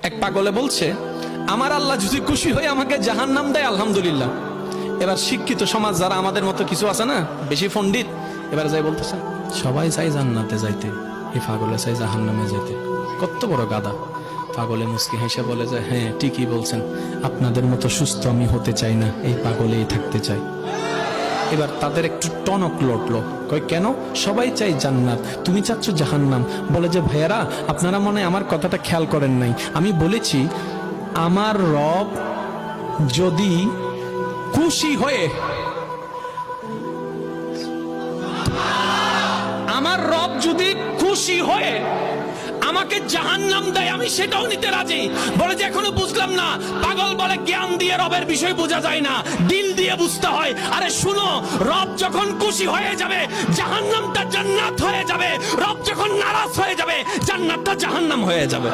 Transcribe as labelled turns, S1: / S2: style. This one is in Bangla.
S1: এক পাগলে বলছে, আমার আল্লাহ যদি খুশি হয়ে আমাকে জাহান্নাম দেয় আলহামদুলিল্লাহ। এবার শিক্ষিত সমাজ যারা আমাদের মতো কিছু আছে না, বেশি পণ্ডিত, এবার যাই বলতেছে সবাই চাই জান্নাতে যাইতে, এই পাগলে চাই জাহান্নামে যেতে। কত বড় গাদা। পাগলে মুস্কি হেসে বলে যে, হ্যাঁ ঠিকই বলছেন, আপনাদের মতো সুস্থ আমি হতে চাই না, এই পাগলেই থাকতে চাই। এবার তাদের একটু টনক লটলো, কয় কেন? সবাই চাই জান্নাত, তুমি চাচ্ছ জাহান্নাম। বলে যে, ভাইয়ারা আপনারা মনে হয় আমার কথাটা খেয়াল করেন নাই, আমি বলেছি আমার রব যদি খুশি হয়ে, আমার রব যদি খুশি হয়ে আমাকে জাহান্নাম দেয় আমি সেটাও নিতে রাজি। বলে যে এখনো বুঝলাম না। পাগল বলে জ্ঞান দিয়ে রবের বিষয় বোঝা যায় না, দিল দিয়ে বুঝতে হয়। আরে শুনো, রব যখন খুশি হয়ে যাবে জাহান্নামটা জান্নাত হয়ে যাবে, রব যখন নারাজ হয়ে যাবে জান্নাতটা জাহান্নাম হয়ে যাবে।